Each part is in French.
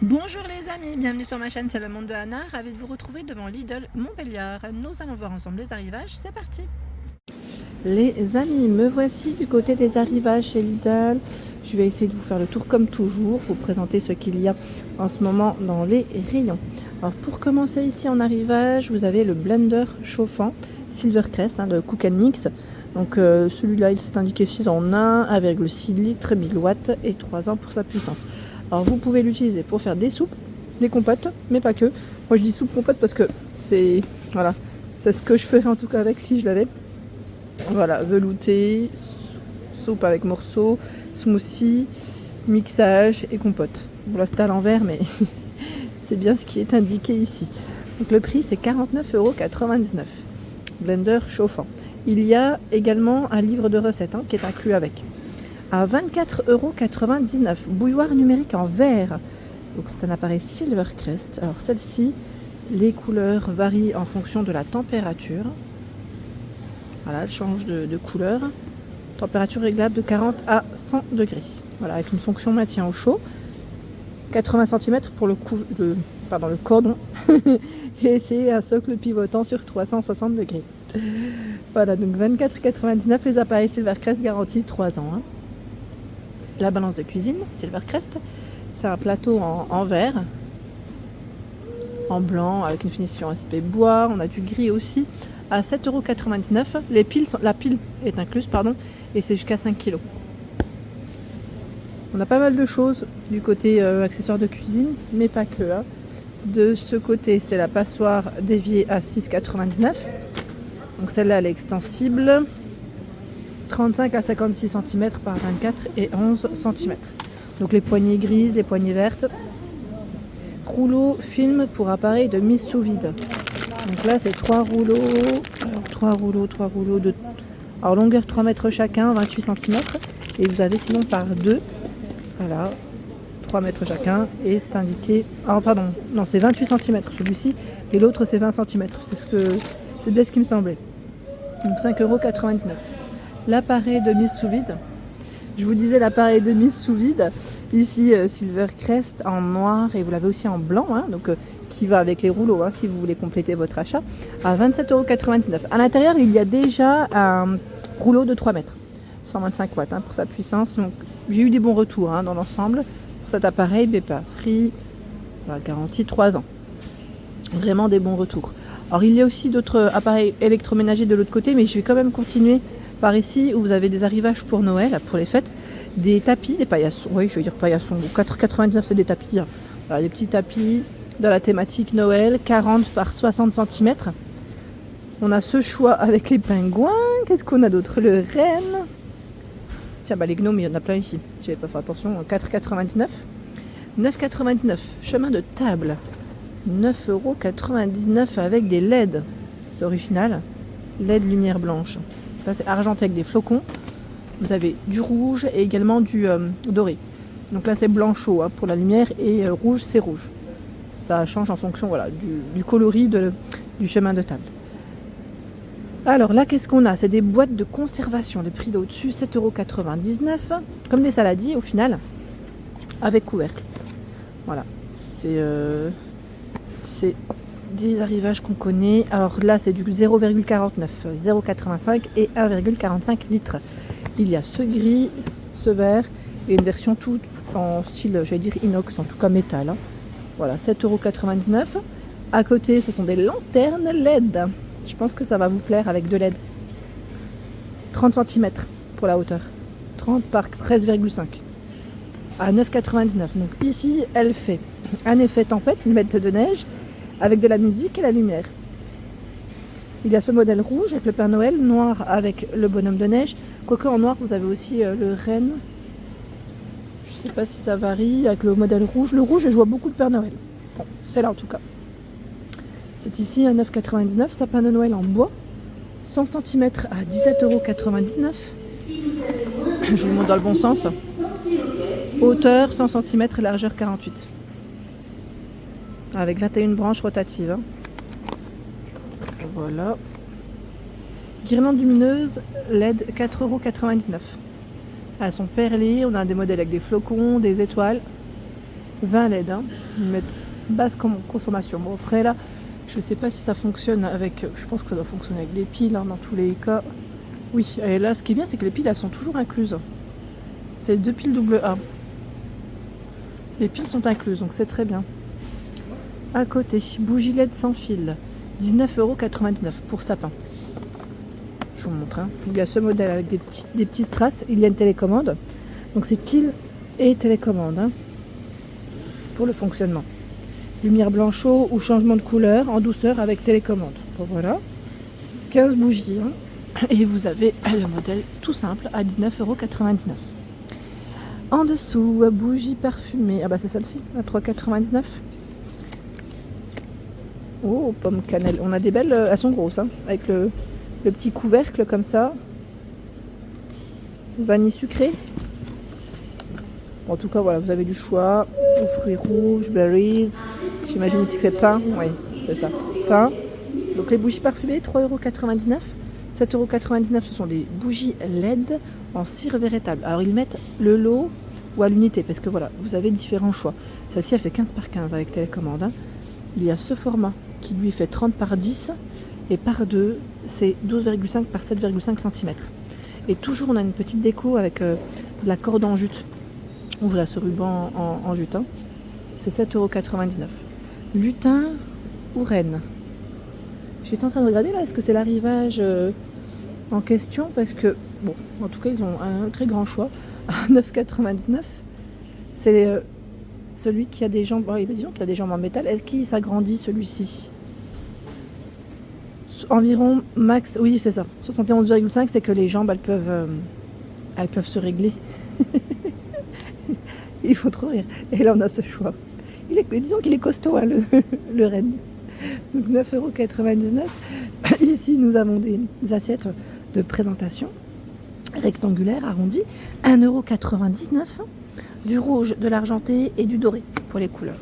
Bonjour les amis, bienvenue sur ma chaîne, c'est le monde de Anna, ravi de vous retrouver devant Lidl Montbéliard. Nous allons voir ensemble les arrivages, c'est parti. Les amis, me voici du côté des arrivages chez Lidl. Je vais essayer de vous faire le tour comme toujours, vous présenter ce qu'il y a en ce moment dans les rayons. Alors pour commencer ici en arrivage, vous avez le blender chauffant Silvercrest de Cook Mix. Donc celui-là il s'est indiqué 6 en 1, 1,6 litres, 1000 watts et 3 ans pour sa puissance. Alors vous pouvez l'utiliser pour faire des soupes, des compotes, mais pas que. Moi je dis soupe compote parce que c'est ce que je ferais en tout cas avec si je l'avais. Voilà, velouté, soupe avec morceaux, smoothie, mixage et compote. Bon là c'est à l'envers mais c'est bien ce qui est indiqué ici. Donc le prix c'est 49,99 €. Blender chauffant. Il y a également un livre de recettes qui est inclus avec. À 24,99 €, bouilloire numérique en verre. Donc c'est un appareil Silvercrest. Alors celle-ci, les couleurs varient en fonction de la température. Voilà, elle change de couleur. Température réglable de 40 à 100 degrés. Voilà, avec une fonction maintien au chaud. 80 cm pour le cordon. Et c'est un socle pivotant sur 360 degrés. Voilà, donc 24,99 € les appareils Silvercrest garantis 3 ans. La balance de cuisine Silvercrest, c'est un plateau en verre, en blanc, avec une finition aspect bois. On a du gris aussi, à 7,99 €. La pile est incluse, et c'est jusqu'à 5 kg. On a pas mal de choses du côté accessoires de cuisine, mais pas que. De ce côté, c'est la passoire déviée à 6,99 €. Donc celle-là, elle est extensible. 35 à 56 cm par 24 et 11 cm. Donc les poignées grises, les poignées vertes. Rouleau film pour appareil de mise sous vide. Donc là c'est 3 rouleaux. Alors, 3 rouleaux de. Alors longueur 3 mètres chacun, 28 cm. Et vous avez sinon par 2. Voilà. 3 mètres chacun. Et c'est indiqué. Ah pardon, non c'est 28 cm celui-ci. Et l'autre c'est 20 cm. C'est bien ce qui me semblait. Donc 5,99 €. L'appareil de mise sous vide. Je vous disais l'appareil de mise sous vide. Ici, Silvercrest en noir et vous l'avez aussi en blanc, donc qui va avec les rouleaux si vous voulez compléter votre achat, à 27,99 €. À l'intérieur, il y a déjà un rouleau de 3 mètres, 125 watts pour sa puissance. Donc j'ai eu des bons retours dans l'ensemble pour cet appareil. BEPA Free, garantie 3 ans. Vraiment des bons retours. Alors il y a aussi d'autres appareils électroménagers de l'autre côté, mais je vais quand même continuer par ici où vous avez des arrivages pour Noël, pour les fêtes, des tapis, des paillassons, oui je veux dire paillassons, 4,99 € c'est des tapis, Voilà, des petits tapis dans la thématique Noël, 40 par 60 cm. On a ce choix avec les pingouins, qu'est-ce qu'on a d'autre? Le renne, tiens les gnomes il y en a plein ici, j'avais pas fait attention, 4,99 €. 9,99 €, chemin de table, 9,99 € avec des LED, c'est original, LED lumière blanche. Là c'est argenté avec des flocons. Vous avez du rouge et également du doré. Donc là c'est blanc chaud pour la lumière et rouge c'est rouge. Ça change en fonction du coloris du chemin de table. Alors là qu'est-ce qu'on a? C'est des boîtes de conservation. Les prix d'au-dessus 7,99 €. Comme des saladiers au final. Avec couvercle. Voilà. C'est des arrivages qu'on connaît. Alors là c'est du 0,49, 0,85 et 1,45 litres. Il y a ce gris, ce vert et une version tout en style, j'allais dire inox, en tout cas métal. Voilà, 7,99 €. À côté ce sont des lanternes LED. Je pense que ça va vous plaire avec de LED. 30 cm pour la hauteur. 30 par 13,5 à 9,99 €. Donc ici elle fait un effet tempête, une bête de neige, avec de la musique et la lumière. Il y a ce modèle rouge avec le Père Noël, noir avec le bonhomme de neige. Quoique en noir, vous avez aussi le renne. Je ne sais pas si ça varie avec le modèle rouge. Le rouge, je vois beaucoup de Père Noël. Bon, c'est là en tout cas. C'est ici à 9,99 €, sapin de Noël en bois. 100 cm à 17,99 €. Je vous montre dans le bon sens. Hauteur 100 cm, largeur 48 cm. Avec 21 branches rotatives. Voilà. Guirlande lumineuse LED 4,99 €. Elles sont perlées, on a des modèles avec des flocons, des étoiles. 20 LED, hein. Ils mettent basse consommation. Bon, après là, je sais pas si ça fonctionne avec... Je pense que ça doit fonctionner avec des piles, hein, dans tous les cas. Oui, et là, ce qui est bien, c'est que les piles, elles sont toujours incluses. C'est 2 piles AA. Les piles sont incluses, donc c'est très bien. À côté, bougie LED sans fil. 19,99 € pour sapin. Je vous montre. Hein. Il y a ce modèle avec des petits strass. Il y a une télécommande. Donc c'est pile et télécommande, hein, pour le fonctionnement. Lumière blanchot ou changement de couleur en douceur avec télécommande. Bon, voilà. 15 bougies. Hein. Et vous avez le modèle tout simple à 19,99 €. En dessous, bougie parfumée. Ah bah c'est celle-ci, à 3,99 €. Oh, pomme cannelle. On a des belles, elles sont grosses, hein, avec le petit couvercle comme ça. Vanille sucrée. En tout cas, voilà, vous avez du choix. Aux fruits rouges, berries. J'imagine ici que c'est pain. Oui, c'est ça. Pain. Donc les bougies parfumées, 3,99 €. 7,99 €, ce sont des bougies LED en cire végétale. Alors ils mettent le lot ou à l'unité, parce que voilà, vous avez différents choix. Celle-ci, elle fait 15 par 15 avec télécommande. Hein. Il y a ce format qui lui fait 30 par 10 et par 2, c'est 12,5 par 7,5 cm. Et toujours, on a une petite déco avec de la corde en jute. On voit ce ruban en jute. Hein. C'est 7,99 €. Lutin ou reine. J'étais en train de regarder là, est-ce que c'est l'arrivage en question, parce que, bon, en tout cas, ils ont un très grand choix. À 9,99 €, c'est celui qui a des jambes, disons qu'il a des jambes en métal. Est-ce qu'il s'agrandit celui-ci? Environ max, oui c'est ça, 71,5 €, c'est que les jambes elles peuvent se régler. Il faut trop rire. Et là on a ce choix. Disons qu'il est costaud, hein, le Rennes. Donc 9,99 €. Ici nous avons des assiettes de présentation rectangulaires arrondies, 1,99 €. Du rouge, de l'argenté et du doré pour les couleurs.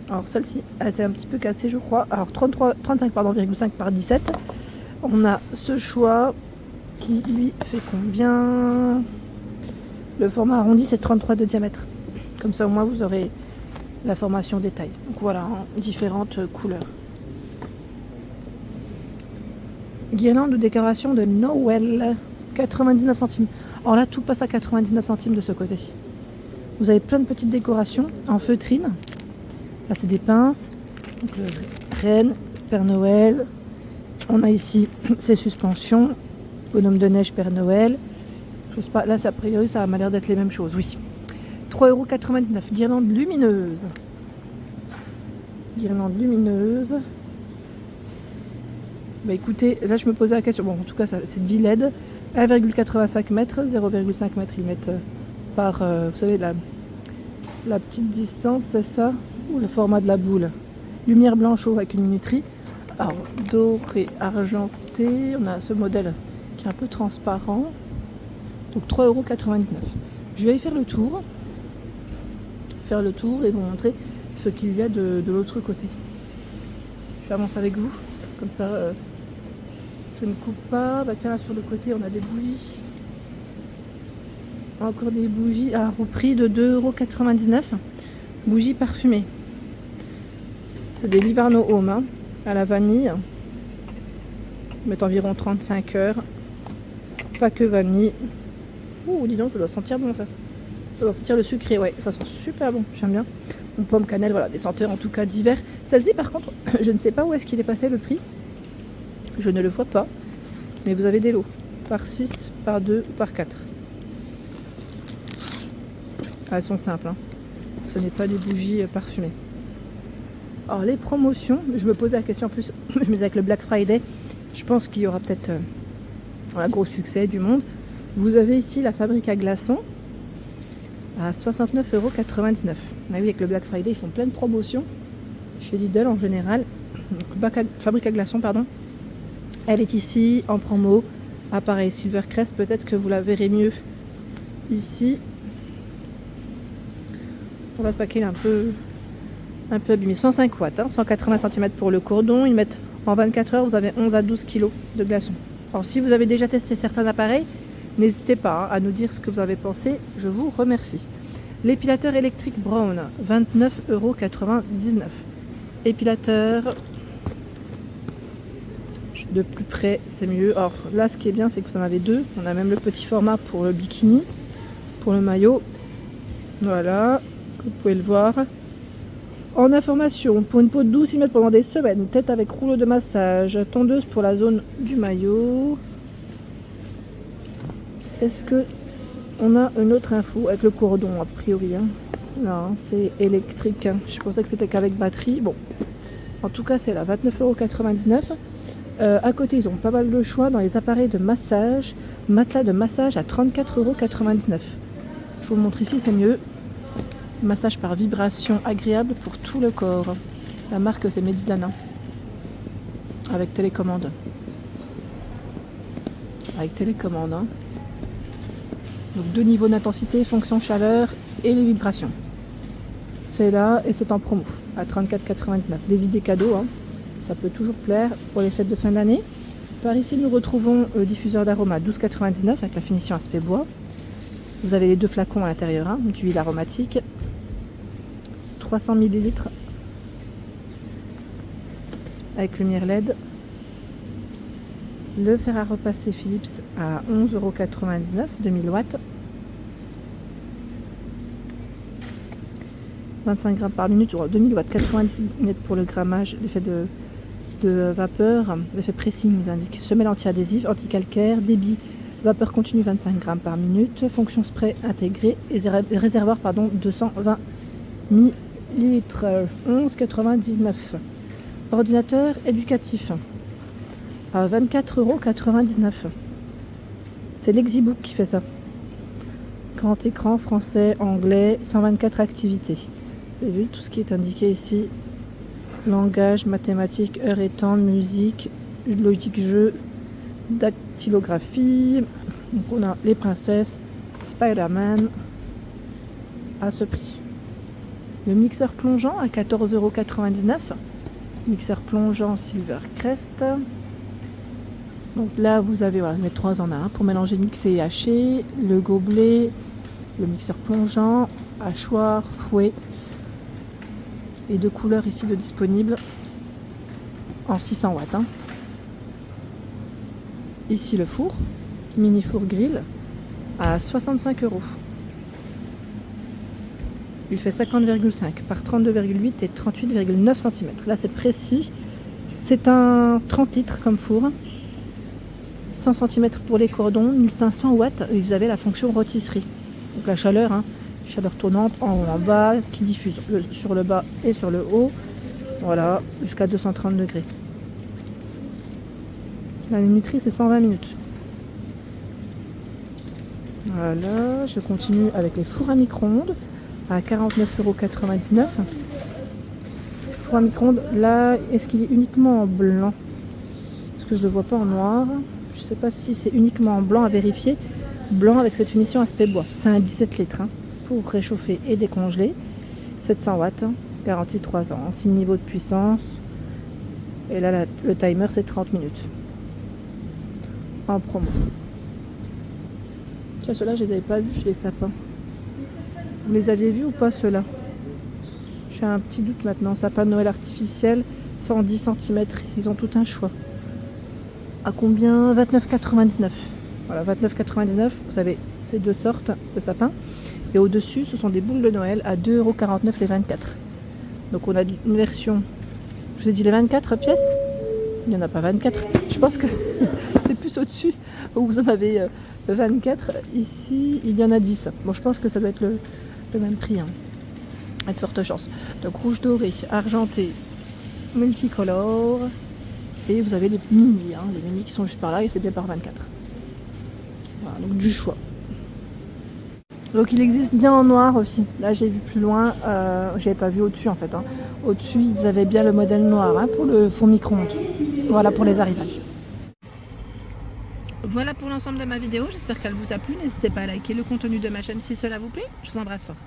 Alors celle-ci, elle s'est un petit peu cassée, je crois. Alors 35,5 par 17. On a ce choix qui lui fait combien? Le format arrondi, c'est 33 de diamètre. Comme ça au moins vous aurez l'information détail. Donc voilà, en différentes couleurs. Guirlande de décoration de Noël, 99 centimes. Alors là, tout passe à 99 centimes de ce côté. Vous avez plein de petites décorations en feutrine. Là, c'est des pinces. Donc, Reine, Père Noël. On a ici ces suspensions. Bonhomme de neige, Père Noël. Je sais pas, là, a priori, ça m'a l'air d'être les mêmes choses, oui. 3,99 €. Guirlande lumineuse. Guirlande lumineuse. Bah écoutez, là, je me posais la question. Bon, en tout cas, c'est 10 LED. 1,85 m, 0,5 m ils mettent par, vous savez, la petite distance, c'est ça, ou le format de la boule. Lumière blanche avec une minuterie. Alors, doré, argenté, on a ce modèle qui est un peu transparent. Donc 3,99 €. Je vais aller faire le tour et vous montrer ce qu'il y a de l'autre côté. Je avance avec vous, comme ça... je ne coupe pas. Bah tiens, là sur le côté, on a des bougies. Encore des bougies au prix de 2,99 €. Bougies parfumées. C'est des Livarno Home, hein, à la vanille. Ils mettent environ 35 heures. Pas que vanille. Ouh, dis donc, ça doit sentir bon ça. Ça doit sentir le sucré, ouais. Ça sent super bon, j'aime bien. Une pomme cannelle, voilà, des senteurs en tout cas d'hiver. Celle-ci, par contre, je ne sais pas où est-ce qu'il est passé le prix. Je ne le vois pas, mais vous avez des lots, par 6, par 2 ou par 4. Elles sont simples, hein. Ce n'est pas des bougies parfumées. Alors les promotions, je me posais la question en plus, je me disais avec le Black Friday, je pense qu'il y aura peut-être un gros succès du monde. Vous avez ici la fabrique à glaçons à 69,99 €. On a vu avec le Black Friday, ils font plein de promotions chez Lidl en général. Fabrique à glaçons, pardon. Elle est ici en promo. Ah pareil, Silvercrest, peut-être que vous la verrez mieux ici. On va le paquet un peu abîmé. 105 watts, hein, 180 cm pour le cordon. Ils mettent en 24 heures, vous avez 11 à 12 kg de glaçons. Alors si vous avez déjà testé certains appareils, n'hésitez pas à nous dire ce que vous avez pensé. Je vous remercie. L'épilateur électrique Brown, 29,99 €. Épilateur, de plus près c'est mieux. Alors là ce qui est bien c'est que vous en avez deux. On a même le petit format pour le bikini, pour le maillot. Voilà, vous pouvez le voir. En information, pour une peau douce, y mettre pendant des semaines, tête avec rouleau de massage, tondeuse pour la zone du maillot. Est-ce que on a une autre info avec le cordon a priori hein. Non, c'est électrique. Je pensais que c'était qu'avec batterie. Bon, en tout cas c'est là, 29,99 €. À côté ils ont pas mal de choix dans les appareils de massage. Matelas de massage à 34,99 €. Je vous le montre ici, c'est mieux. Massage par vibration agréable pour tout le corps. La marque c'est Medizana. Avec télécommande. Avec télécommande. Hein. Donc deux niveaux d'intensité, fonction chaleur et les vibrations. C'est là et c'est en promo à 34,99 €. Des idées cadeaux, hein. Ça peut toujours plaire pour les fêtes de fin d'année. Par ici nous retrouvons le diffuseur d'arôme à 12,99 € avec la finition aspect bois. Vous avez les deux flacons à l'intérieur, hein, d'huile aromatique. 300 ml avec lumière LED. Le fer à repasser Philips à 11,99 €, 2000 watts. 25 grammes par minute, 2000 watts, 90 mètres pour le grammage, l'effet de vapeur, l'effet pressing, ils indiquent. Semelle anti-adhésive, anti-calcaire, débit, vapeur continue 25 grammes par minute, fonction spray intégrée et réservoir 220 ml. 11,99 €. Ordinateur éducatif à 24,99 €. C'est l'Exibook qui fait ça. Grand écran, français, anglais, 124 activités. Vous avez vu tout ce qui est indiqué ici. Langage, mathématiques, heure et temps, musique, logique jeu, dactylographie. Donc on a les princesses, Spider-Man à ce prix. Le mixeur plongeant à 14,99 €. Mixeur plongeant Silvercrest. Donc là vous avez voilà, les 3 en 1 pour mélanger, mixer et hacher. Le gobelet, le mixeur plongeant, hachoir, fouet. Et deux couleurs ici de disponibles en 600 watts. Hein. Ici le four, mini four grill à 65 €. Il fait 50,5 par 32,8 et 38,9 cm. Là c'est précis. C'est un 30 litres comme four. 100 cm pour les cordons, 1500 watts. Et vous avez la fonction rôtisserie. Donc la chaleur, hein, chaleur tournante en bas qui diffuse sur le bas et sur le haut. Voilà, jusqu'à 230 degrés. La minuterie c'est 120 minutes. Voilà, je continue avec les fours à micro-ondes à 49,99 €. Four à micro-ondes, là, est-ce qu'il est uniquement en blanc? Parce que je ne le vois pas en noir. Je ne sais pas si c'est uniquement en blanc, à vérifier. Blanc avec cette finition aspect bois. C'est un 17 litres hein, pour réchauffer et décongeler. 700 watts, garantie 3 ans. 6 niveaux de puissance. Et là, le timer, c'est 30 minutes. En promo. Tiens, ceux-là, je les avais pas vus, les sapins. Vous les aviez vus ou pas ceux-là? J'ai un petit doute maintenant. Sapin de Noël artificiel, 110 cm. Ils ont tout un choix. À combien? 29,99 €. Voilà, 29,99 €. Vous avez ces deux sortes de sapins. Et au-dessus, ce sont des boules de Noël à 2,49 € les 24. Donc on a une version. Je vous ai dit les 24 pièces. Il n'y en a pas 24. Je pense que c'est plus au-dessus où vous en avez 24. Ici, il y en a 10. Bon, je pense que ça doit être le même prix. Hein. À de fortes chances. Donc rouge doré, argenté, multicolore. Et vous avez les mini. Hein, les mini qui sont juste par là et c'est bien par 24. Voilà, donc du choix. Donc il existe bien en noir aussi. Là j'ai vu plus loin, j'avais pas vu au-dessus en fait. Hein. Au-dessus ils avaient bien le modèle noir hein, pour le four micro-ondes. Voilà pour les arrivages. Voilà pour l'ensemble de ma vidéo, j'espère qu'elle vous a plu. N'hésitez pas à liker le contenu de ma chaîne si cela vous plaît. Je vous embrasse fort.